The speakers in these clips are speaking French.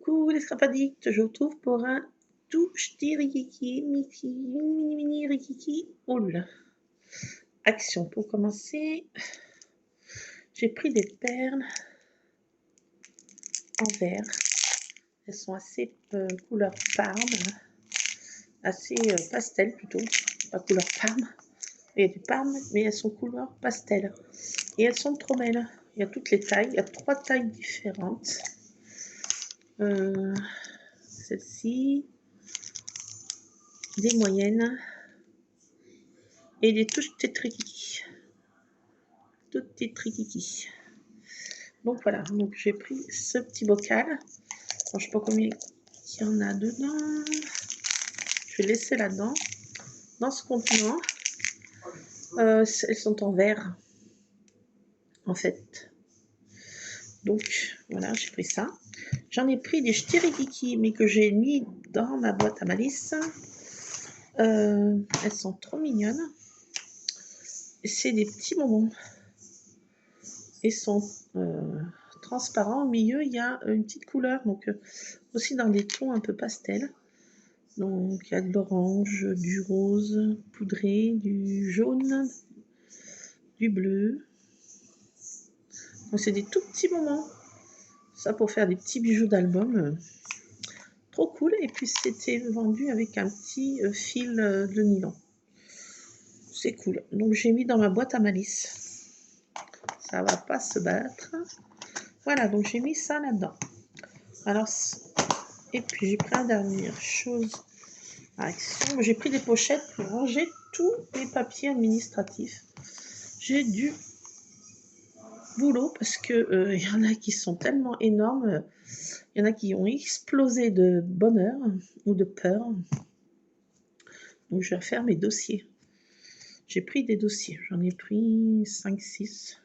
Coucou les scrapadictes, je vous retrouve pour un tout ch'ti rikiki, mini rikiki. Oh là là. Action, pour commencer, j'ai pris des perles en verre. Elles sont assez couleur parme, assez pastel plutôt, pas couleur parme. Il y a du parme, mais elles sont couleur pastel. Et elles sont trop belles. Il y a toutes les tailles, il y a 3 tailles différentes. Celle-ci, des moyennes et des touches tétrikiki. Toutes tétrikiki. Donc voilà, donc j'ai pris ce petit bocal. Alors, je sais pas combien il y en a dedans. Je vais laisser là-dedans. Dans ce contenant, elles sont en verre, en fait. Donc voilà, j'ai pris ça. J'en ai pris des ch'tirikiki, mais que j'ai mis dans ma boîte à malice. Elles sont trop mignonnes. C'est des petits bonbons. Ils sont transparents. Au milieu, il y a une petite couleur, donc aussi dans des tons un peu pastel. Donc il y a de l'orange, du rose poudré, du jaune, du bleu. Donc c'est des tout petits bonbons. Ça pour faire des petits bijoux d'album. Trop cool. Et puis c'était vendu avec un petit fil de nylon. C'est cool. Donc j'ai mis dans ma boîte à malice. Ça va pas se battre. Voilà, donc j'ai mis ça là-dedans. Alors, et puis j'ai pris la dernière chose. Action. J'ai pris des pochettes pour ranger tous les papiers administratifs. J'ai du boulot parce que y en a qui sont tellement énormes. Il y en a qui ont explosé de bonheur ou de peur. Donc je vais refaire mes dossiers. J'ai pris des dossiers. J'en ai pris 5-6.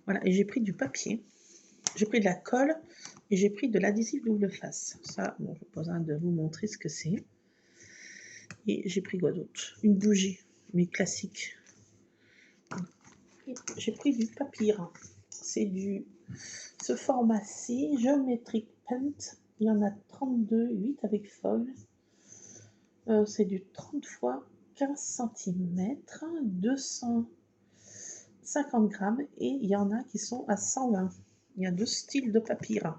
Voilà, et j'ai pris du papier. J'ai pris de la colle et j'ai pris de l'adhésif double face. Ça, bon, je n'ai pas besoin de vous montrer ce que c'est. Et j'ai pris quoi d'autre? Une bougie, mais classique. J'ai pris du papyre. C'est du ce format-ci, Geometric Paint. Il y en a 32, 8 avec foil. C'est du 30 x 15 cm, 250 grammes. Et il y en a qui sont à 120. Il y a 2 styles de papyre.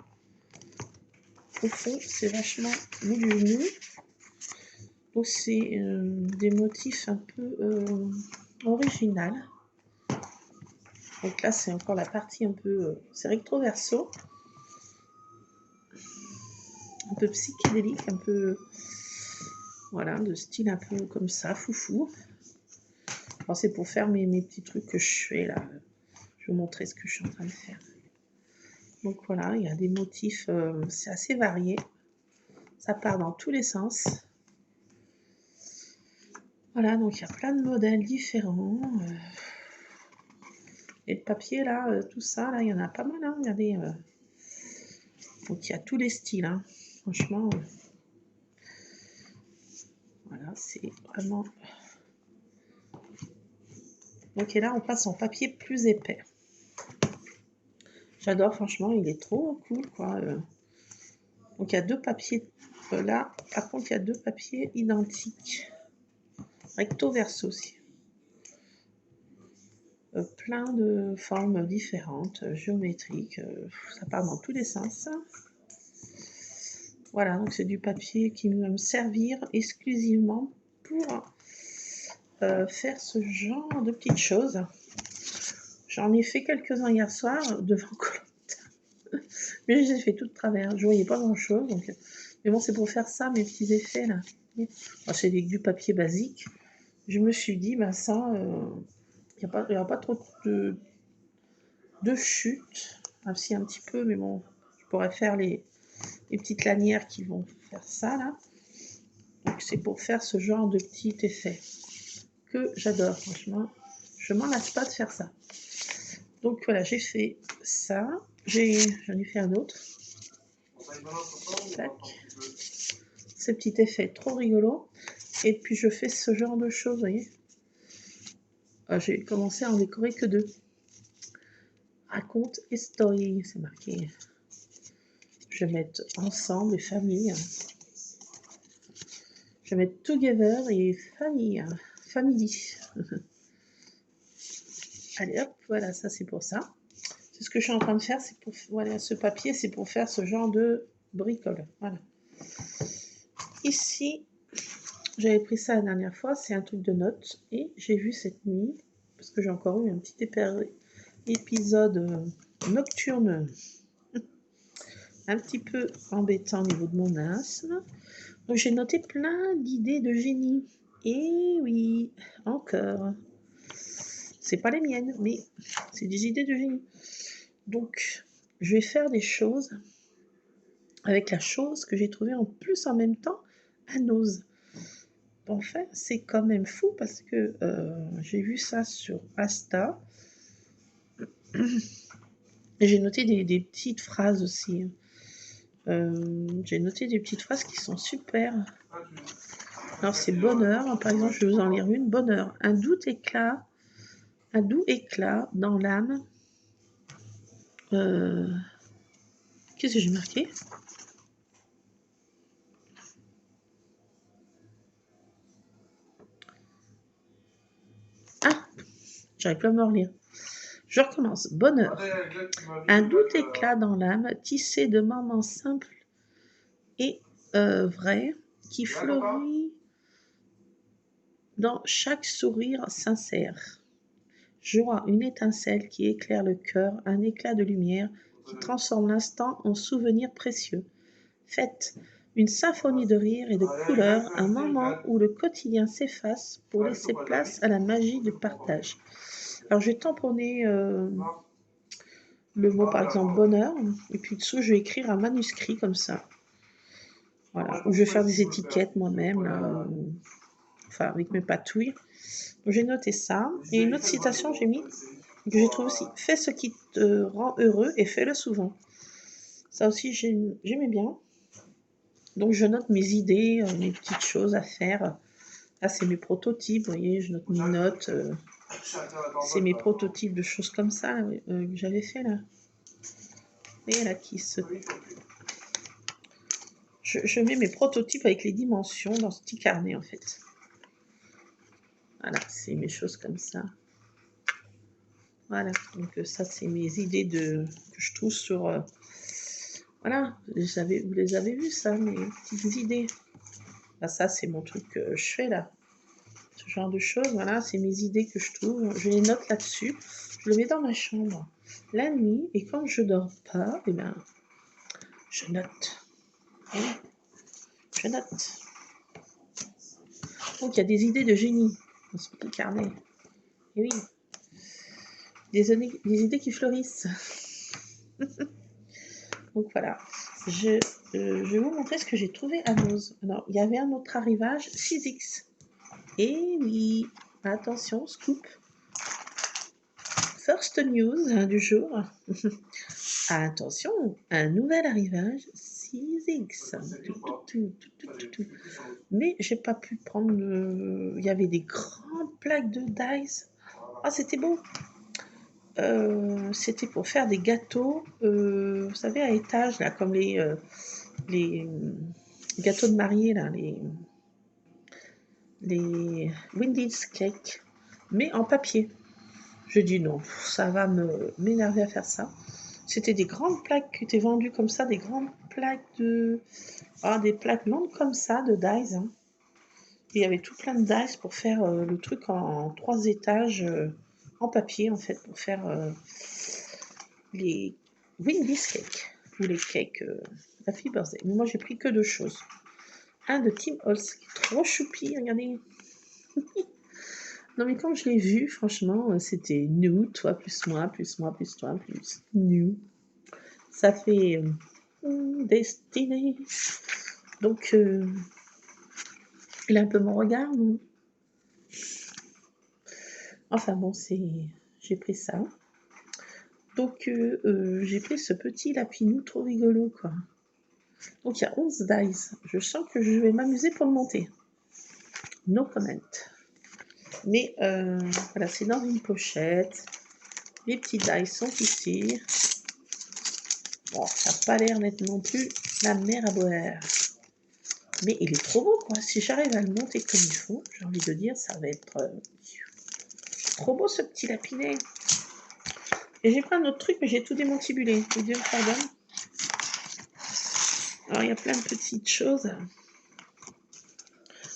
Au fond, c'est vachement lumineux. Donc c'est des motifs un peu original. Donc là, c'est encore la partie un peu... c'est recto verso. Un peu psychédélique, un peu... voilà, de style un peu comme ça, foufou. Alors c'est pour faire mes petits trucs que je fais là. Je vais vous montrer ce que je suis en train de faire. Donc voilà, il y a des motifs, c'est assez varié. Ça part dans tous les sens. Voilà, donc il y a plein de modèles différents. Et le papier là, tout ça, là, il y en a pas mal, hein, regardez. Donc il y a tous les styles, hein. Franchement. Voilà, c'est vraiment... Donc et là, on passe en papier plus épais. J'adore, franchement, il est trop cool, quoi. Donc il y a 2 papiers là. Par contre, il y a 2 papiers identiques. Recto verso aussi. Plein de formes différentes, géométriques. Ça part dans tous les sens. Voilà, donc c'est du papier qui va me servir exclusivement pour faire ce genre de petites choses. J'en ai fait quelques-uns hier soir devant Koh-Lanta. Mais je les ai fait tout de travers. Je voyais pas grand-chose. Donc... mais bon, c'est pour faire ça, mes petits effets là. Bon, c'est du papier basique. Je me suis dit, ben ça, il n'y aura pas trop de chute. Même si un petit peu, mais bon, je pourrais faire les petites lanières qui vont faire ça là. Donc c'est pour faire ce genre de petit effet que j'adore, franchement. Je m'en lasse pas de faire ça. Donc voilà, j'ai fait ça. J'en ai fait un autre. Tac. Ce petit effet trop rigolo. Et puis je fais ce genre de choses, vous voyez. J'ai commencé à en décorer que 2. Raconte et story, c'est marqué. je vais mettre ensemble et famille. Je vais mettre together et famille. Family. Allez hop, voilà, ça c'est pour ça. C'est ce que je suis en train de faire, c'est pour, voilà, ce papier, c'est pour faire ce genre de bricole. Voilà. Ici, j'avais pris ça la dernière fois, c'est un truc de notes, et j'ai vu cette nuit, parce que j'ai encore eu un petit épisode nocturne, un petit peu embêtant au niveau de mon asthme. Donc j'ai noté plein d'idées de génie. Et oui, encore. C'est pas les miennes, mais c'est des idées de génie. Donc, je vais faire des choses avec la chose que j'ai trouvée en plus en même temps à Nose. En fait, c'est quand même fou parce que j'ai vu ça sur Asta. Et j'ai noté des petites phrases aussi. J'ai noté des petites phrases qui sont super. Alors c'est bonheur, par exemple, je vais vous en lire une. Bonheur, un doux éclat dans l'âme. Qu'est-ce que j'ai marqué? Ah, j'arrive pas à me relire. Je recommence. Bonheur, un doux éclat dans l'âme, tissé de moments simples et vrais, qui fleurit dans chaque sourire sincère. Joie, une étincelle qui éclaire le cœur, un éclat de lumière qui transforme l'instant en souvenir précieux. Fête, une symphonie de rire et de couleurs, un moment où le quotidien s'efface pour laisser place à la magie du partage. Alors je vais tamponner le mot par exemple bonheur, et puis dessous je vais écrire un manuscrit comme ça. Voilà, où je vais faire des étiquettes moi-même, enfin avec mes patouilles. Donc j'ai noté ça, et une autre citation j'ai mis, que j'ai trouvé aussi, fais ce qui te rend heureux et fais-le souvent. Ça aussi j'aimais bien. Donc je note mes idées, mes petites choses à faire. Là c'est mes prototypes, vous voyez, je note mes notes. C'est mes prototypes de choses comme ça que j'avais fait là. Et là qui se... Je mets mes prototypes avec les dimensions dans ce petit carnet en fait. Voilà, c'est mes choses comme ça. Voilà, donc ça c'est mes idées que je trouve sur... voilà, vous les avez vues ça, mes petites idées. Là, ça c'est mon truc que je fais là. Ce genre de choses, voilà, c'est mes idées que je trouve. Je les note là-dessus. Je le mets dans ma chambre la nuit, et quand je dors pas, eh ben, je note. Oui, je note. Donc il y a des idées de génie dans ce petit carnet. Et oui, des idées qui fleurissent. Donc voilà, je vais vous montrer ce que j'ai trouvé à Nose. Alors, il y avait un autre arrivage, 6X. Et oui, attention, scoop. First news du jour. Attention, un nouvel arrivage, 6X. Mais j'ai pas pu prendre il y avait des grandes plaques de dice. Ah, c'était beau. C'était pour faire des gâteaux, vous savez, à étage, là, comme les gâteaux de mariée, là, les Wendy's Cake, mais en papier. Je dis non, ça va m'énerver à faire ça. C'était des grandes plaques qui étaient vendues comme ça, des grandes plaques des plaques longues comme ça, de dice. Hein. Et il y avait tout plein de dice pour faire le truc en 3 étages, en papier, en fait, pour faire les Wendy's Cake, ou les cakes Happy Birthday. Mais moi, j'ai pris que 2 choses. Un de Tim Holtz, qui est trop choupi, regardez. Non, mais quand je l'ai vu, franchement, c'était nous, toi plus moi, plus moi, plus toi, plus nous. Ça fait Destiné. Donc, il a un peu mon regard, non? Enfin bon, j'ai pris ça. Donc, j'ai pris ce petit lapinou trop rigolo, quoi. Donc, il y a 11 dice. Je sens que je vais m'amuser pour le monter. No comment. Mais voilà, c'est dans une pochette. Les petits dice sont ici. Bon, ça n'a pas l'air d'être non plus la mer à boire. Mais il est trop beau, quoi. Si j'arrive à le monter comme il faut, j'ai envie de dire, ça va être trop beau, ce petit lapinet. Et j'ai plein d'autres trucs, mais j'ai tout démontibulé. Que Dieu me pardonne. Alors, il y a plein de petites choses.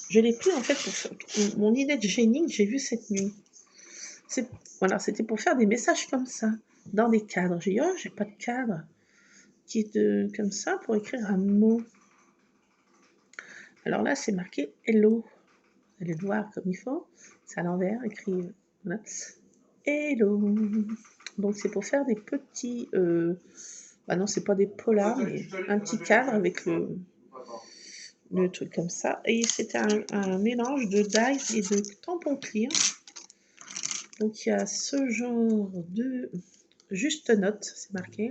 Je l'ai pris, en fait, pour mon idée de génie que j'ai vue cette nuit. Voilà, c'était pour faire des messages comme ça, dans des cadres. J'ai dit, oh, j'ai pas de cadre qui est comme ça pour écrire un mot. Alors là, c'est marqué hello. Vous allez le voir comme il faut. C'est à l'envers, écrit. Voilà. Hello. Donc c'est pour faire des petits. Bah non, c'est pas des polars, mais un petit cadre avec le truc comme ça. Et c'était un mélange de dies et de tampons clear. Donc il y a ce genre de juste note, c'est marqué,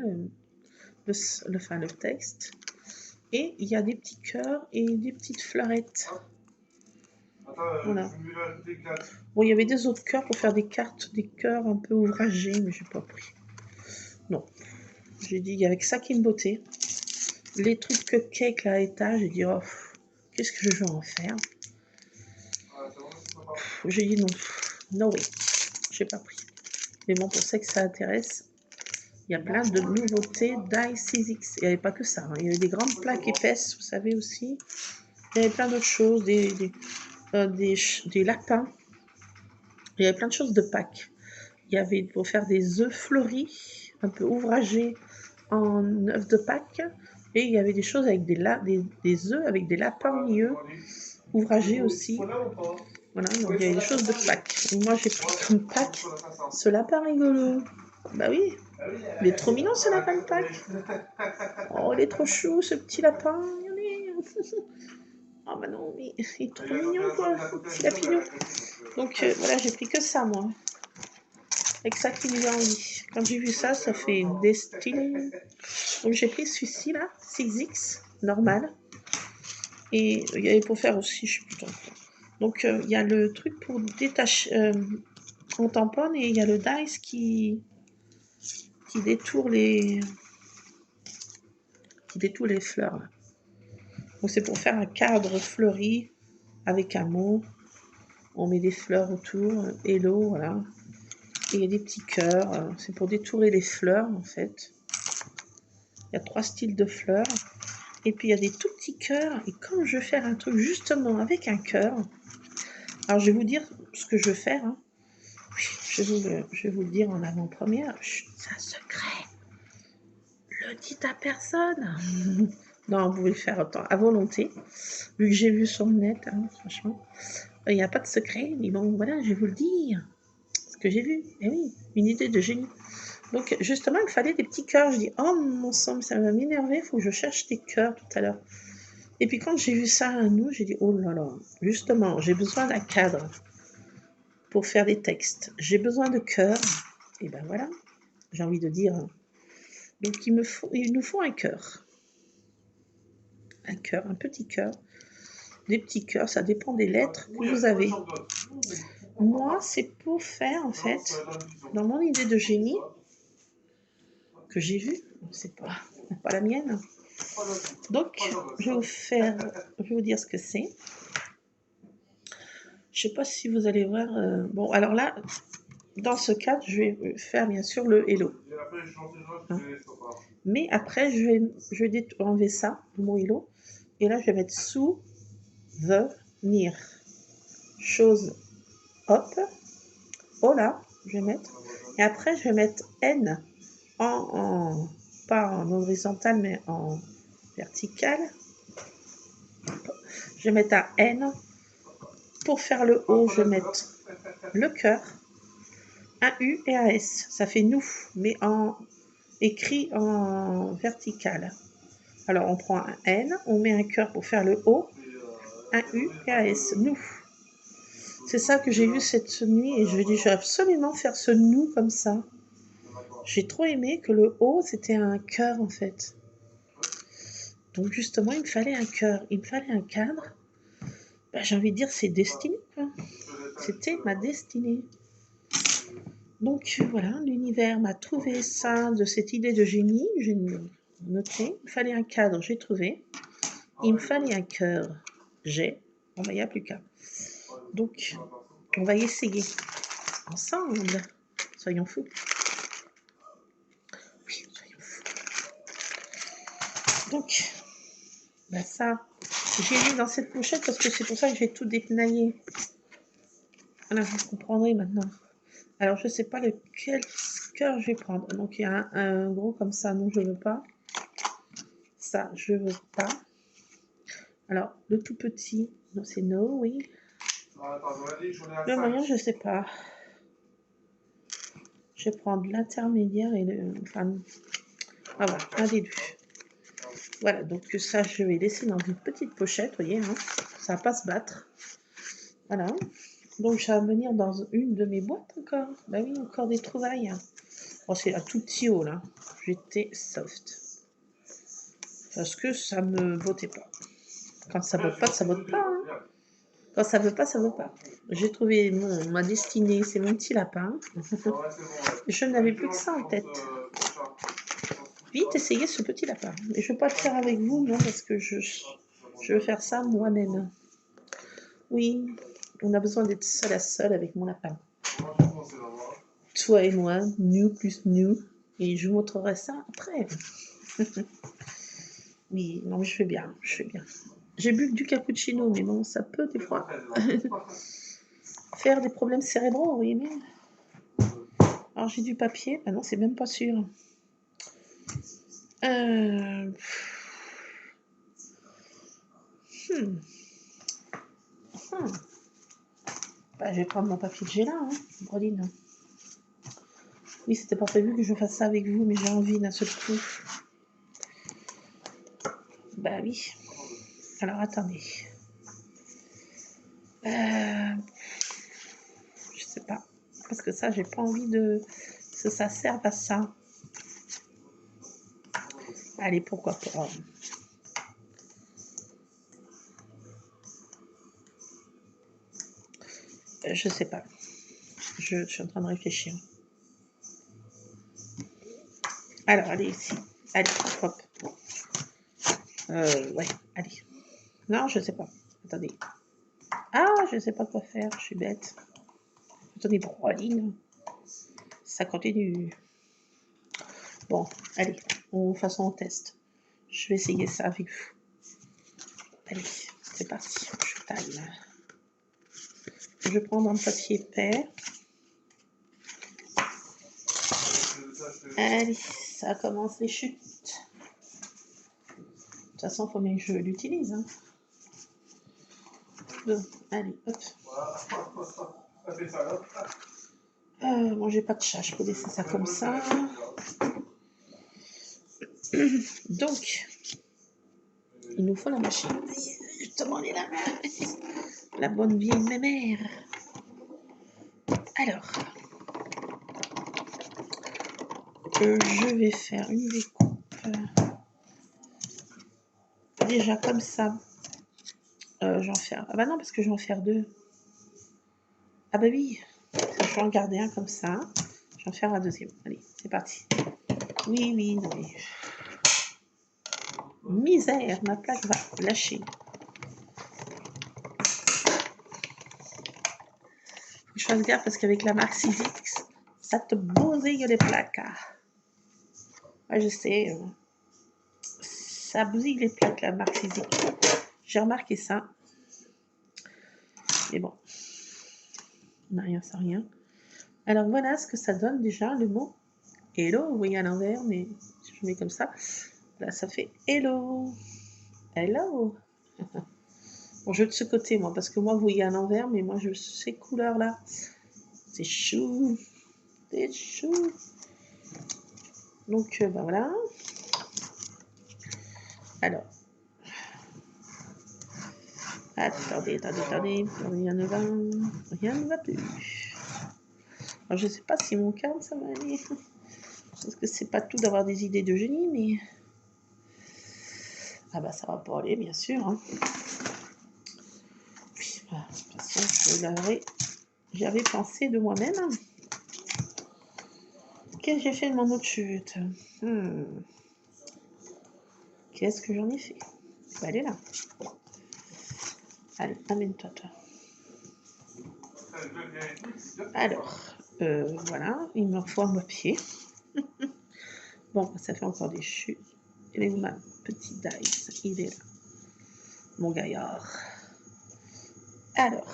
le texte. Et il y a des petits cœurs et des petites fleurettes. Voilà. Bon, il y avait des autres cœurs pour faire des cartes, des cœurs un peu ouvragés, mais j'ai pas pris. Non. J'ai dit, il y avait que ça qui me bottait. Les trucs cupcakes là à étage, j'ai dit, oh, qu'est-ce que je vais en faire? J'ai dit non. No way. J'ai pas pris. Mais bon, pour ça que ça intéresse, il y a plein de nouveautés Die 6X. Il n'y avait pas que ça. Hein. Il y avait des grandes plaques épaisses, vous savez aussi. Il y avait plein d'autres choses, des lapins. Il y avait plein de choses de Pâques. Il y avait pour faire des œufs fleuris, un peu ouvragés en œufs de Pâques. Et il y avait des choses avec des œufs avec des lapins au milieu, ouvragés aussi. Voilà, donc il y avait des choses de Pâques. Et moi j'ai pris comme Pâques ce lapin rigolo. Bah oui, il est trop mignon ce lapin de Pâques. Oh, il est trop chou ce petit lapin. Oh bah non, mais il est trop mignon quoi, ce petit lapino. Donc voilà, j'ai pris que ça moi. Avec ça qui me donne envie. Quand j'ai vu ça, ça fait Destiny. Donc j'ai pris celui-ci là, 6X, normal. Et il y avait pour faire aussi, je sais plus trop. Donc il y a le truc pour détacher, on tamponne et il y a le dice qui détourne les fleurs. Là. Donc c'est pour faire un cadre fleuri avec un mot. On met des fleurs autour, hello, voilà. Et il y a des petits cœurs, c'est pour détourer les fleurs en fait. Il y a 3 styles de fleurs. Et puis il y a des tout petits cœurs. Et quand je vais faire un truc justement avec un cœur, alors je vais vous dire ce que je vais faire. Hein. Je vais vous le dire en avant-première. C'est un secret. Le dites à personne. Non, vous pouvez le faire à volonté. Vu que j'ai vu sur le net, hein, franchement. Il n'y a pas de secret. Mais bon, voilà, je vais vous le dire. Ce que j'ai vu. Eh oui, une idée de génie. Donc, justement, il fallait des petits cœurs. Je dis, oh mon sang, ça va m'énerver. Il faut que je cherche des cœurs tout à l'heure. Et puis, quand j'ai vu ça à nous, j'ai dit, oh là là, justement, j'ai besoin d'un cadre pour faire des textes. J'ai besoin de cœurs. Et ben voilà, j'ai envie de dire. Donc, il nous faut un cœur. Un cœur, un petit cœur. Des petits cœurs, ça dépend des lettres que vous avez. Moi, c'est pour faire, en fait, dans mon idée de génie, que j'ai vue, c'est pas la mienne. Donc, je vais vous dire ce que c'est. Je sais pas si vous allez voir. Bon, alors là, dans ce cadre, je vais faire bien sûr le hello. Hein. Mais après, je vais enlever ça, le mot hello. Et là, je vais mettre souvenir. Chose, hop. Oh là, je vais mettre. Et après, je vais mettre N pas en horizontal, mais en vertical. Je vais mettre un N. Pour faire le O, je vais mettre le cœur, un U et un S. Ça fait nous, mais écrit en vertical. Alors, on prend un N, on met un cœur pour faire le O, un U et un S. Nous. C'est ça que j'ai vu cette nuit et je vais absolument faire ce nous comme ça. J'ai trop aimé que le O, c'était un cœur en fait. Donc justement, il me fallait un cœur, il me fallait un cadre. Ben, j'ai envie de dire, c'est destiné. Quoi. C'était ma destinée. Donc voilà, l'univers m'a trouvé ça de cette idée de génie. noté. Il fallait un cadre, j'ai trouvé. Il me fallait un cœur, j'ai. Bon, il n'y a plus qu'à. Donc, on va essayer ensemble. Soyons fous. Oui, soyons fous. Donc, bah ça, j'ai mis dans cette pochette parce que c'est pour ça que j'ai tout dépenaillé. Voilà, vous comprendrez maintenant. Alors, je ne sais pas lequel cœur je vais prendre. Donc, il y a un gros comme ça. Non, je ne veux pas. Ça, je ne veux pas. Alors, le tout petit, non, c'est no, oui. Le moyen, je ne sais pas. Je vais prendre l'intermédiaire et le... Enfin, ah voilà, un des deux. Voilà, donc ça, je vais laisser dans une petite pochette, vous voyez, hein, ça va pas se battre. Voilà. Donc, ça va venir dans une de mes boîtes encore. Bah oui, encore des trouvailles. Oh, c'est un tout petit haut, là. J'étais soft. Parce que ça me bottait pas. Quand ça botte pas, ça botte pas. Hein. Quand ça veut pas, ça veut pas. J'ai trouvé ma destinée, c'est mon petit lapin. Je n'avais plus que ça en tête. Vite, essayez ce petit lapin. Et je ne vais pas le faire avec vous, non, parce que je veux faire ça moi-même. Oui, on a besoin d'être seul à seul avec mon lapin. Toi et moi, nous plus nous. Et je vous montrerai ça après. Oui, non, je fais bien, je fais bien. J'ai bu du cappuccino, mais bon, ça peut des fois faire des problèmes cérébraux, oui, mais... Alors, j'ai du papier. Ah non, c'est même pas sûr. Bah, je vais prendre mon papier de Gélin, hein, Broline. Oui, c'était pas prévu que je fasse ça avec vous, mais j'ai envie d'un seul coup. Bah oui. Alors, attendez. Je sais pas. Parce que ça, j'ai pas envie que ça serve à ça. Allez, pourquoi pas. Je sais pas. Je suis en train de réfléchir. Alors, allez, ici. Allez, hop. Ouais, allez. Non, je sais pas. Attendez. Ah, je sais pas quoi faire. Je suis bête. Attendez, Broline. Ça continue. Bon, allez. De toute façon, on teste. Je vais essayer ça avec vous. Allez, c'est parti. Je taille. Je vais prendre un papier épais. Allez, ça commence les chutes. De toute façon, il faut bien que je l'utilise. Hein. Bon, allez, hop. Bon, j'ai pas de chat, je peux laisser ça comme ça. Donc, il nous faut la machine. Justement, elle est là. La bonne vieille mémère. Alors, je vais faire une découpe. Déjà comme ça. J'en fais un. Ah bah non, parce que je vais en faire deux. Ah bah oui. Je vais en garder un comme ça. Je vais en faire un deuxième. Allez, c'est parti. Oui, oui, non mais... Misère, ma plaque va lâcher. Faut que je fasse gaffe parce qu'avec la marque Sizzix, ça te bousille les plaques. Ouais, je sais. Ça bousille les plaques, la marque Sizzix. J'ai remarqué ça. Mais bon. On n'a rien sans rien. Alors voilà ce que ça donne déjà, le mot hello. Vous voyez à l'envers, mais si je mets comme ça, là ça fait hello. Hello. Bon, je vais de ce côté, moi, parce que moi, vous voyez à l'envers, mais moi, je ces couleurs-là. C'est chou. C'est chou. Donc, ben voilà. Alors. Attendez, rien ne va plus. Alors, je sais pas si mon cadre, ça va aller. Parce que c'est pas tout d'avoir des idées de génie, mais... Ah bah, ça va pas aller, bien sûr. Hein. Puis, bah, de toute façon, j'avais pensé de moi-même. Qu'est-ce que j'ai fait de mon mot de chute qu'est-ce que j'en ai fait? Bah, elle est là. Allez, amène-toi, toi. Alors, voilà, il me faut un papier. Bon, ça fait encore des chutes. Elle est où ma petite dice? Il est là. Mon gaillard. Alors,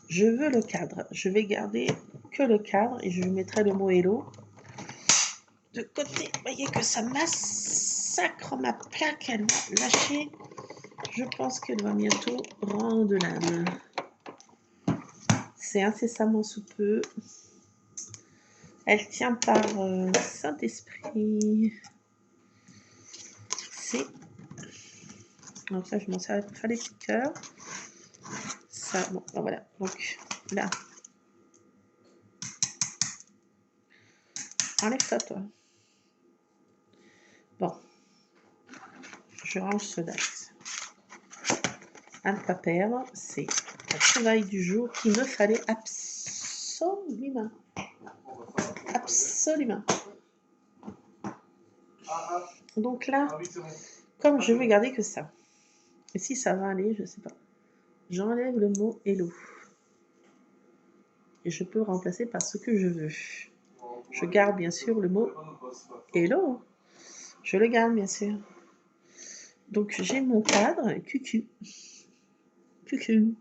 je veux le cadre. Je vais garder que le cadre et je mettrai le mot hello de côté. Vous voyez que ça massacre ma plaque. Elle va lâcher. Je pense qu'elle va bientôt rendre l'âme. C'est incessamment sous peu. Elle tient par Saint-Esprit. C'est... Donc ça, je m'en sers pour faire les petits cœurs. Ça, bon, ben voilà. Donc là. Enlève-toi, toi. Bon. Je range ce dice. À ne pas perdre, c'est la trouvaille du jour qu'il me fallait absolument. Absolument. Donc là, comme je vais garder que ça, et si ça va aller, je sais pas, j'enlève le mot hello. Et je peux remplacer par ce que je veux. Je garde bien sûr le mot hello. Je le garde bien sûr. Donc j'ai mon cadre, cucu. Cucu.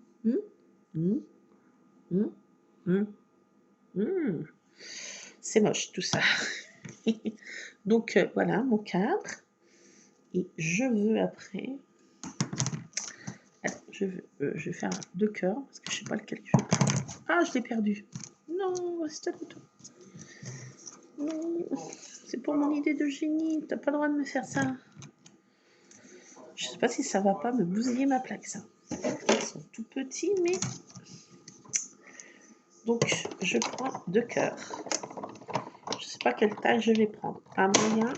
C'est moche tout ça. Donc voilà mon cadre. Et je veux après. Alors, je vais faire 2 cœurs parce que je sais pas lequel je vais prendre. Ah, je l'ai perdu. Non, reste là tout. Non, c'est pour mon idée de génie. T'as pas le droit de me faire ça. Je sais pas si ça va pas me bousiller ma plaque, ça. Ils sont tout petits, mais... Donc, je prends 2 cœurs. Je sais pas quelle taille je vais prendre. Un moyen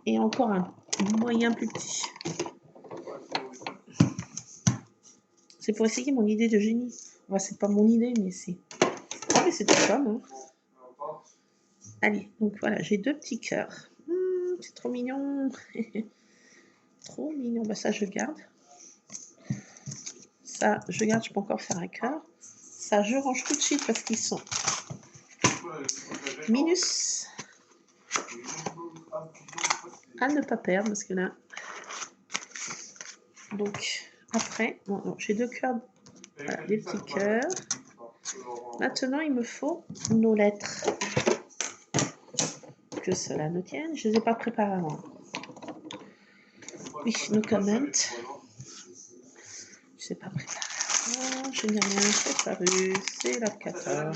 et encore un moyen plus petit. C'est pour essayer mon idée de génie. Enfin, c'est pas mon idée, mais c'est... Ah, mais c'est tout comme, hein. Allez, donc voilà, j'ai 2 petits cœurs. C'est trop mignon. Trop mignon. Bah ça, je garde. Ça, je garde. Je peux encore faire un cœur. Ça, je range tout de suite parce qu'ils sont minus. À ne pas perdre parce que là... Donc, après, bon, j'ai 2 cœurs. Voilà, des petits cœurs. Maintenant, il me faut nos lettres. Que cela ne tienne. Je ne les ai pas préparées avant. Oui, nos comments. Je ne sais pas préparé. Oh, je n'ai rien préparé. C'est la cata.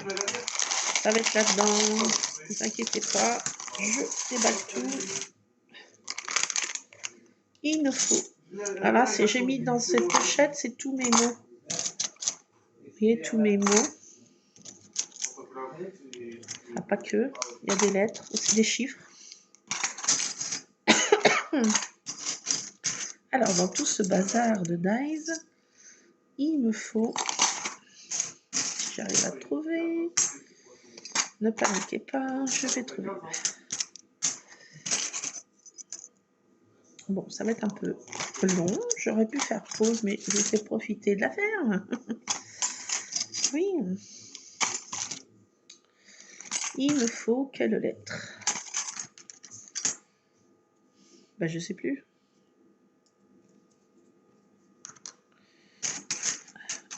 Ça va être là-dedans. Ne vous inquiétez pas. Je déballe tout. Il nous faut. Voilà, j'ai mis dans cette pochette, c'est tous mes mots. Vous voyez, tous mes mots. Ah, pas que. Il y a des lettres, aussi des chiffres. Alors, dans tout ce bazar de dice, il me faut, si j'arrive à trouver, ne paniquez pas, je vais trouver. Bon, ça va être un peu long, j'aurais pu faire pause, mais je vais profiter de la faire. Oui. Il me faut quelle lettre? Ben, je sais plus.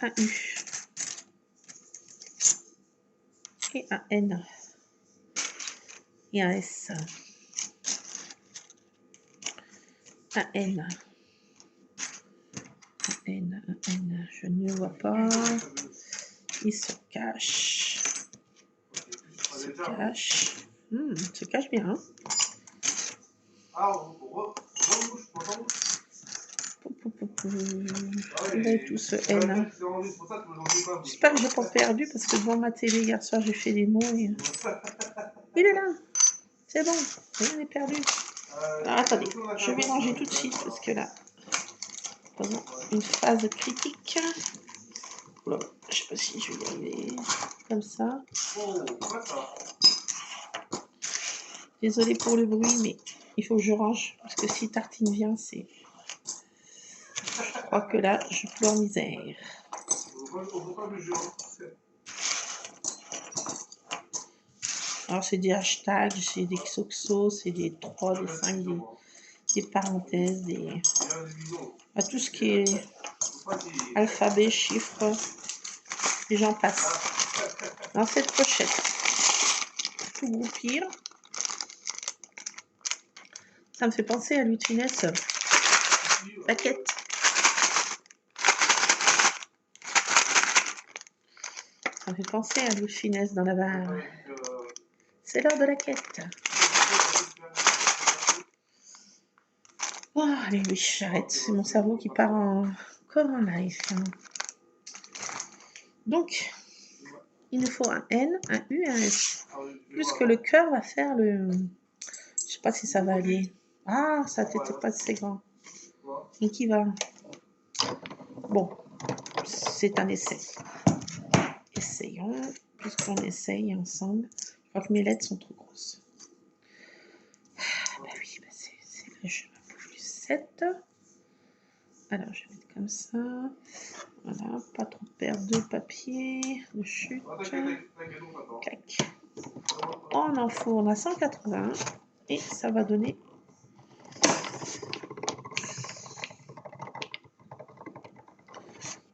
Un U. Et un N. Et un S. Un N. Un N. Un N. Je ne le vois pas. Il se cache. Il se cache. Il se cache bien. Hein. Il a tout ce N. J'espère que je n'ai pas perdu parce que devant ma télé hier soir j'ai fait des mots et... Il est là. C'est bon. Rien n'est perdu. Alors attendez, je vais ranger tout de suite parce que là, pendant une phase critique. Là, je sais pas si je vais y arriver comme ça. Désolée pour le bruit, mais il faut que je range. Parce que si Tartine vient, c'est... Je crois que là, je pleure misère. Alors, c'est des hashtags, c'est des xoxos, c'est des 3, des 5, des parenthèses, des... tout ce qui est alphabet, chiffres, et j'en passe. Dans cette pochette, tout groupir. Ça me fait penser à Louis de Funès, Paquette. Ça me fait penser à Louis de Funès dans la barre. C'est l'heure de la quête. Oh, allez, oui, j'arrête. C'est mon cerveau qui part encore en live. Donc, il nous faut un N, un U et un S. Plus que le cœur va faire le... Je sais pas si ça va aller. Ah, ça n'était pas assez grand. Et qui va... Bon, c'est un essai. Essayons, puisqu'on essaye ensemble. Je crois que mes lettres sont trop grosses. Ah, bah oui, bah c'est le jeu. Plus 7. Alors, je vais mettre comme ça. Voilà, pas trop perdre de papier, de chute. Clac. On enfourne à 180 et ça va donner...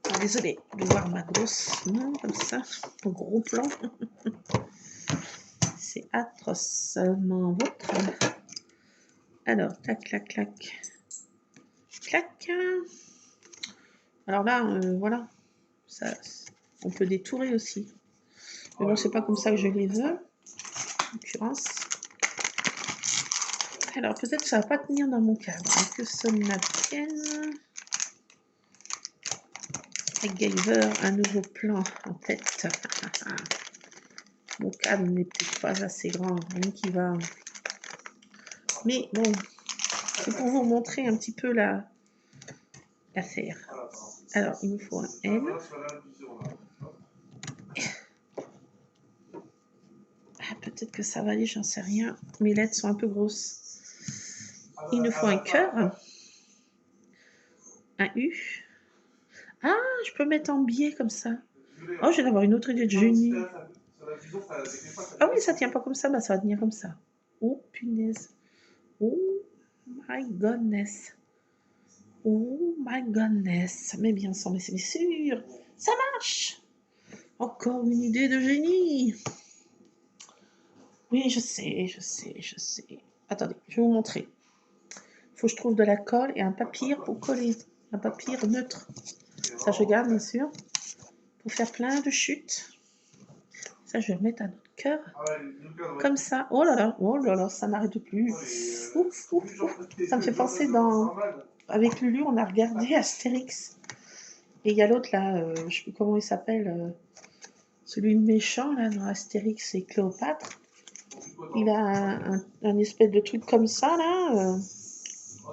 Oh, désolée de voir ma grosse main comme ça, au gros plan. C'est atrocement votre. Alors, tac, clac, clac. Clac. Alors là, voilà. Ça, on peut détourer aussi. Mais bon, c'est pas comme ça que je les veux. En l'occurrence. Alors, peut-être que ça va pas tenir dans mon cadre. Que cela tienne. MacGyver, un nouveau plan en tête. Mon cadre n'est peut-être pas assez grand. Rien qui va. Mais bon, c'est pour vous montrer un petit peu l'affaire. Alors, il me faut un N. Ah, peut-être que ça va aller, j'en sais rien. Mes lettres sont un peu grosses. Il nous faut un cœur. Un U. Ah, je peux mettre en biais comme ça. Oh, je viens d'avoir une autre idée de génie. Ah oui, ça tient pas comme ça, bah ça va tenir comme ça. Oh, punaise. Oh my goodness. Oh my goodness. Mais bien sûr, mais c'est sûr. Ça marche. Encore une idée de génie. Oui, je sais. Attendez, je vais vous montrer. Il faut que je trouve de la colle et un papier pour coller. Un papier neutre. Ça, je garde, bien sûr. Pour faire plein de chutes. Ça, je vais remettre un autre cœur. Comme ça. Oh là là, ça n'arrête plus. Ouf. Ça me fait penser dans... Avec Lulu, on a regardé Astérix. Et il y a l'autre, là, je ne sais plus comment il s'appelle. Celui méchant, là, dans Astérix et Cléopâtre. Il a un espèce de truc comme ça, là.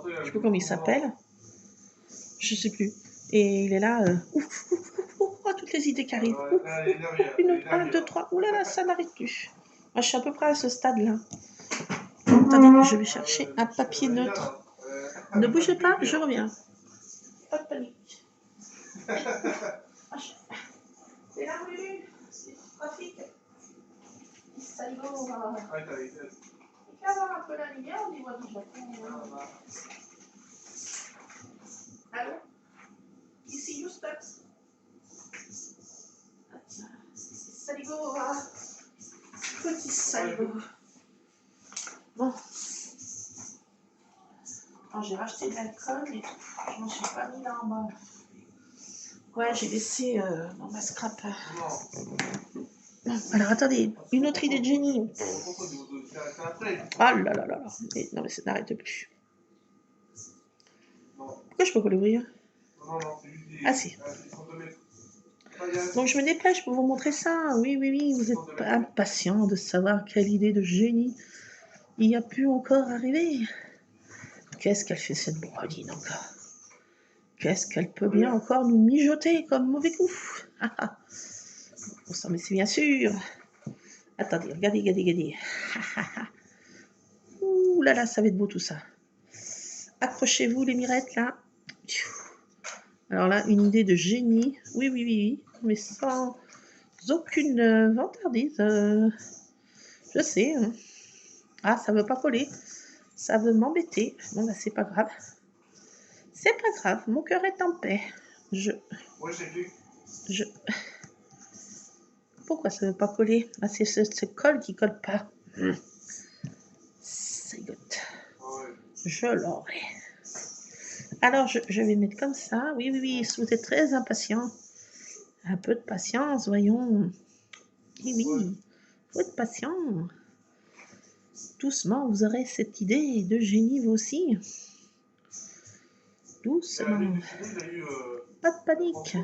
Je ne sais plus comment il s'appelle. Je ne sais plus. Et il est là. Ouf, toutes les idées qui arrivent. Une autre, 1, 2, 3. Ouh là là, ça n'arrête plus. Moi, je suis à peu près à ce stade-là. Attendez, je vais chercher un papier neutre. Ne bougez pas, je reviens. Pas de panique. C'est là, Lulu. C'est du trafic. Ça y va, on va... Il faut avoir un peu la lumière, on y voit du Japon. Allô? Ici, Houston. Saligo, petit saligo. Bon. Alors, j'ai racheté de l'alcool et je m'en suis pas mis là en bas. Ouais, j'ai laissé dans ma scrap. Alors, attendez, une autre idée de génie. Oh là là là. Non, mais ça n'arrête plus. Pourquoi je peux pas l'ouvrir? Ah si. Donc je me dépêche pour vous montrer ça. Oui, vous êtes impatient de savoir quelle idée de génie il y a pu encore arriver. Qu'est-ce qu'elle fait cette brodine encore? Qu'est-ce qu'elle peut bien encore nous mijoter comme mauvais coup? Bon, ça, mais c'est bien sûr. Attendez, regardez. là là, ça va être beau tout ça. Accrochez-vous les mirettes là. Alors là, une idée de génie. Oui, oui, oui, oui. Mais sans aucune vantardise. Je sais. Hein. Ah, ça veut pas coller. Ça veut m'embêter. Bon, bah, c'est pas grave. C'est pas grave. Mon cœur est en paix. Je... Pourquoi ça veut pas coller? Ah, c'est ce col qui colle pas. C'est good. Je l'aurai. Alors, je vais mettre comme ça. Oui, oui, oui. Vous êtes très impatient. Un peu de patience, voyons. Oui, oui. Faut être patient. Doucement, vous aurez cette idée de génie, vous aussi. Doucement. Pas de panique.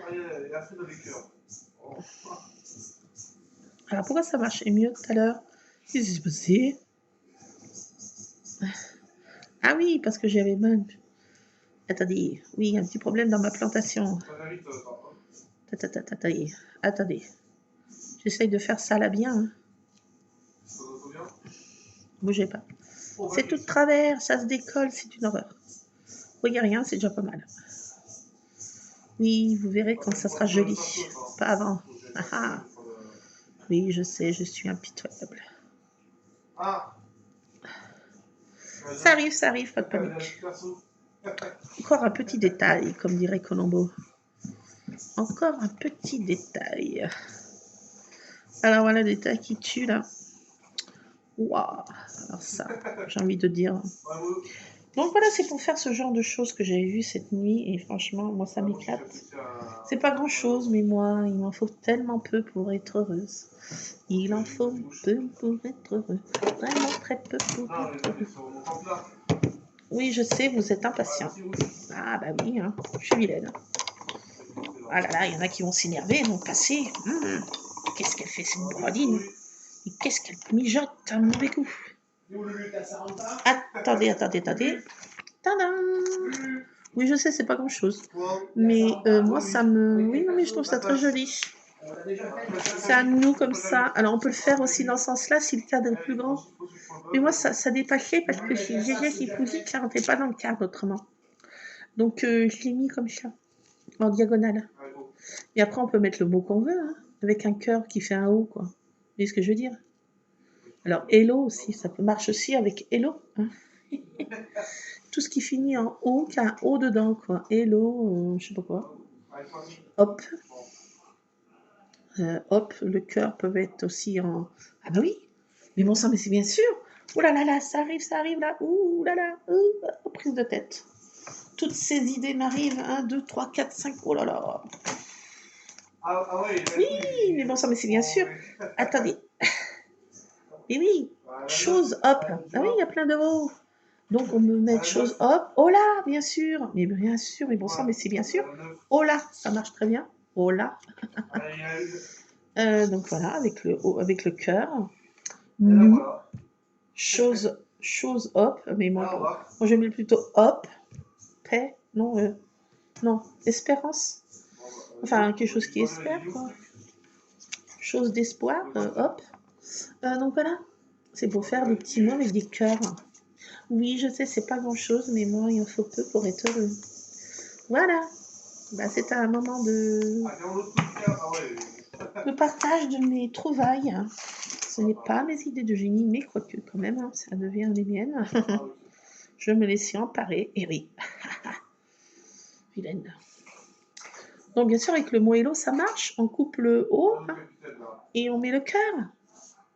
Alors, pourquoi ça marchait mieux tout à l'heure? Qu'est-ce qui s'est passé? Ah oui, parce que j'avais mal. Attendez, oui, un petit problème dans ma plantation. Attendez. J'essaye de faire ça là bien. Hein. Bougez pas. C'est tout de travers, ça se décolle, c'est une horreur. Voyez rien, c'est déjà pas mal. Oui, vous verrez quand ça sera joli. Pas avant. Ah ah. Oui, je sais, je suis impitoyable. Ça arrive, pas de panique. Encore un petit détail, comme dirait Colombo. Encore un petit détail. Alors voilà, le détail qui tue là. Waouh. Alors ça, j'ai envie de dire. Donc voilà, c'est pour faire ce genre de choses que j'avais vu cette nuit. Et franchement, moi, ça m'éclate. C'est pas grand-chose, mais moi, il m'en faut tellement peu pour être heureuse. Il en faut peu pour être heureux. Vraiment très peu pour être heureux. Oui, je sais, vous êtes impatient. Ah bah oui, hein, je suis vilaine. Ah là là, il y en a qui vont s'énerver, vont passer. Qu'est-ce qu'elle fait, cette Brodine? Et qu'est-ce qu'elle mijote un mauvais coup? Attendez. Tadam! Oui, je sais, c'est pas grand-chose. Mais moi, ça me... Oui, non, mais je trouve ça très joli. C'est à nous comme ça. Alors, on peut le faire aussi dans ce sens-là si le cadre est plus grand. Mais moi, ça dépassait parce que c'est Gégé qui poussait, ça ne rentrait pas dans le cadre autrement. Donc, je l'ai mis comme ça, en diagonale. Et après, on peut mettre le mot qu'on veut, hein, avec un cœur qui fait un O, quoi. Vous voyez ce que je veux dire? Alors, hello aussi, ça marche aussi avec hello. Hein. Tout ce qui finit en O, qui a un O dedans, quoi. Hello, je sais pas quoi. Hop. Hop, le cœur peut être aussi en... Ah bah oui, mais bon sang, mais c'est bien sûr. Ouh là là là, ça arrive là. Ouh là là, prise de tête. Toutes ces idées m'arrivent. 1, 2, 3, 4, 5. Oh là là. Oui, mais bon sang, mais c'est bien sûr. Attendez. Et oui, chose, hop. Ah oui, il y a plein de mots. Donc, on peut mettre chose, hop. Oh là, bien sûr. Mais bien sûr, mais bon sang, mais c'est bien sûr. Oh là, ça marche très bien. Oh là. Donc voilà, avec le cœur. Nous, chose, hop. Mais moi je mets plutôt hop. Paix. Non, espérance. Enfin, quelque chose qui espère, quoi. Chose d'espoir, hop. Donc voilà, c'est pour faire des petits mots avec des cœurs. Oui, je sais, c'est pas grand-chose, mais moi, il en faut peu pour être heureux. Voilà. Bah, c'est un moment de partage de mes trouvailles. Ce n'est pas mes idées de génie, mais quoique quand même, hein, ça devient les miennes. Je me laisse emparer, et oui. Vilaine. Donc bien sûr, avec le mot hello, ça marche. On coupe le O hein, et on met le cœur.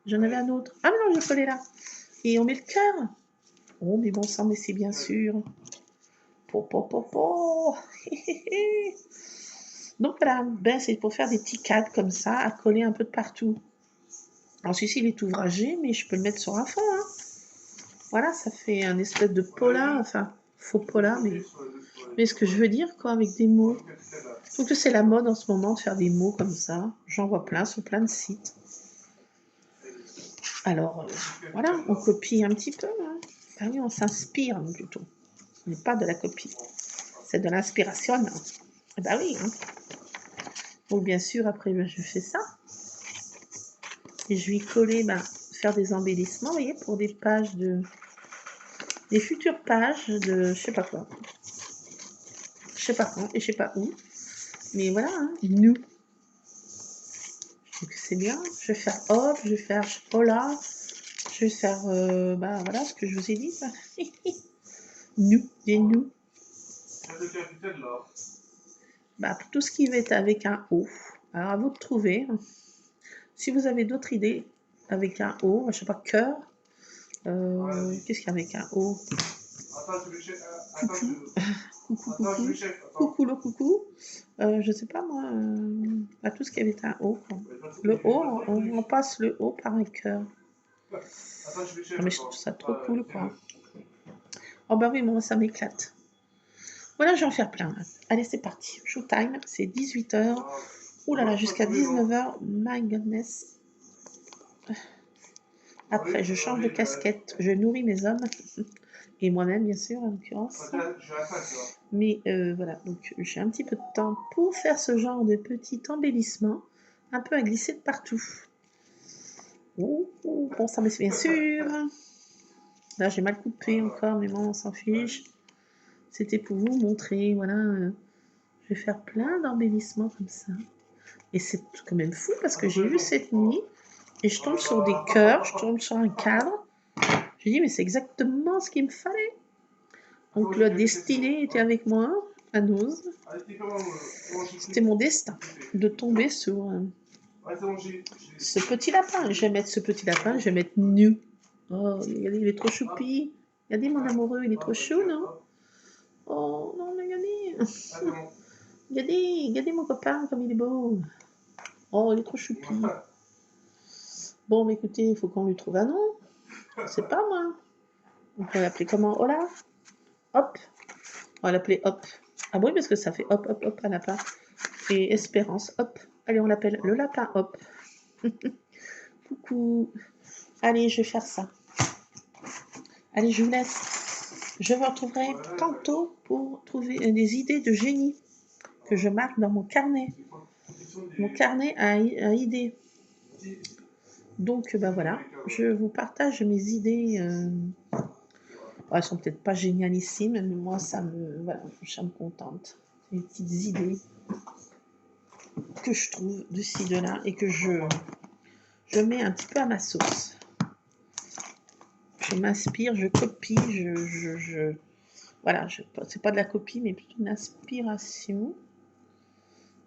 J'en avais un autre. Ah non, j'ai collé là. Et on met le cœur. Oh, mais bon sang, mais c'est bien sûr. Donc voilà, ben, c'est pour faire des petits cadres comme ça, à coller un peu de partout. Alors celui-ci, il est ouvragé, mais je peux le mettre sur un fond. Hein. Voilà, ça fait un espèce de pola, enfin, faux pola, mais ce que je veux dire, quoi, avec des mots. Je trouve que c'est la mode en ce moment de faire des mots comme ça. J'en vois plein sur plein de sites. Alors, voilà, on copie un petit peu. Hein. Ah oui, on s'inspire plutôt. Ce n'est pas de la copie. C'est de l'inspiration. Hein. Eh ben oui. Hein. Donc bien sûr, après, ben, je fais ça. Et je vais coller, ben, faire des embellissements, vous voyez, pour des pages de des futures pages de je sais pas quoi. Je sais pas quand et je sais pas où. Mais voilà, hein, nous. Donc c'est bien. Je vais faire hop, je vais faire hola. Je vais faire, bah voilà ce que je vous ai dit. Nous, des nous. Bah, tout ce qui va être avec un O. Alors à vous de trouver. Si vous avez d'autres idées avec un O, je sais pas, cœur. Qu'est-ce qu'il y a avec un O? Coucou. Coucou, coucou. Coucou, le coucou. Je sais pas moi. Bah, tout ce qui avait un O. Quoi. Le O, on passe le O par un cœur. Non, mais je trouve ça trop cool, quoi. Oh bah oui, moi ça m'éclate. Voilà, je vais en faire plein. Là. Allez, c'est parti. Showtime, c'est 18h. Ouh là là, jusqu'à 19h. My goodness. Après, je change de casquette. Je nourris mes hommes. Et moi-même, bien sûr, en l'occurrence. Mais voilà, donc j'ai un petit peu de temps pour faire ce genre de petit embellissement. Un peu à glisser de partout. Ouh, bon, ça me fait bien sûr. Là, j'ai mal coupé encore, mais bon, on s'en fiche. C'était pour vous montrer, voilà. Je vais faire plein d'embellissements comme ça. Et c'est quand même fou parce que j'ai vu cette nuit et je tombe sur des cœurs, je tombe sur un cadre. J'ai dit, mais c'est exactement ce qu'il me fallait. Donc la destinée était avec moi, à Nose. C'était mon destin de tomber sur ce petit lapin. Je vais mettre ce petit lapin, je vais mettre nu. Oh, regardez, il est trop choupi. Regardez mon amoureux, il est trop chou, non? Oh non, regardez. Regardez mon copain, comme il est beau. Oh, il est trop choupi. Bon, mais écoutez, il faut qu'on lui trouve un nom. C'est pas moi. On peut l'appeler comment? Hola? Hop. On va l'appeler Hop. Ah oui, parce que ça fait hop, hop, hop, un lapin. Et Espérance, hop. Allez, on l'appelle le lapin Hop. Coucou. Allez, je vais faire ça. Allez, je vous laisse. Je vous retrouverai tantôt pour trouver des idées de génie que je marque dans mon carnet. Mon carnet à idées. Donc, ben voilà, je vous partage mes idées. Elles sont peut-être pas génialissimes, mais moi, ça me contente. Des petites idées que je trouve de ci, de là, et que je mets un petit peu à ma sauce. Je m'inspire, je copie, voilà, c'est pas de la copie, mais plutôt une inspiration.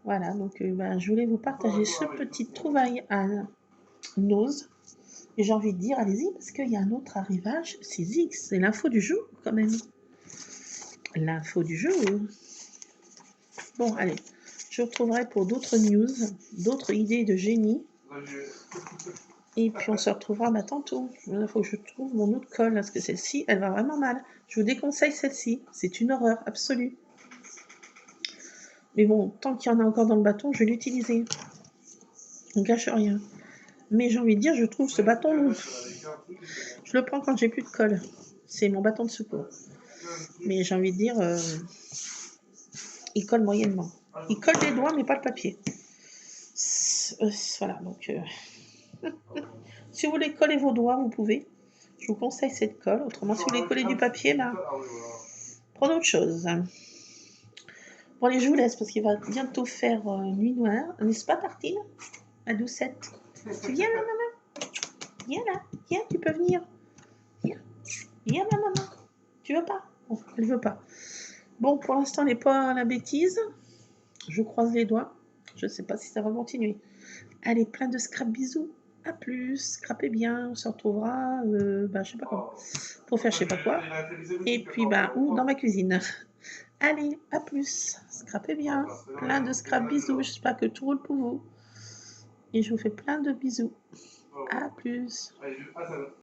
Voilà, donc je voulais vous partager ce petit trouvaille à Nose. Et j'ai envie de dire, allez-y, parce qu'il y a un autre arrivage, c'est Zix, c'est l'info du jour quand même. L'info du jour. Bon, allez, je vous retrouverai pour d'autres news, d'autres idées de génie. Et puis on se retrouvera tantôt. Il faut que je trouve mon autre colle, parce que celle-ci, elle va vraiment mal. Je vous déconseille celle-ci, c'est une horreur absolue. Mais bon, tant qu'il y en a encore dans le bâton, je vais l'utiliser. On gâche rien. Mais j'ai envie de dire, je trouve ce bâton long. Je le prends quand j'ai plus de colle. C'est mon bâton de secours. Mais j'ai envie de dire, il colle moyennement. Il colle les doigts, mais pas le papier. Voilà, donc... si vous voulez coller vos doigts, vous pouvez. Je vous conseille cette colle. Autrement, si vous voulez coller du papier, prenez autre chose. Bon, allez, je vous laisse parce qu'il va bientôt faire nuit noire. N'est-ce pas, Tartine? La doucette. Tu viens, ma maman? Viens là. Viens, tu peux venir. Viens, ma maman. Tu veux pas? Bon, elle veut pas. Bon, pour l'instant, elle n'est pas à la bêtise. Je croise les doigts. Je ne sais pas si ça va continuer. Allez, plein de scrap bisous. À plus. Scrapez bien. On se retrouvera, je sais pas comment. Pour faire je sais pas quoi. Et puis, ou dans ma cuisine. Allez, à plus. Scrapez bien. Plein de scrap bisous. J'espère que tout roule pour vous. Et je vous fais plein de bisous. À plus.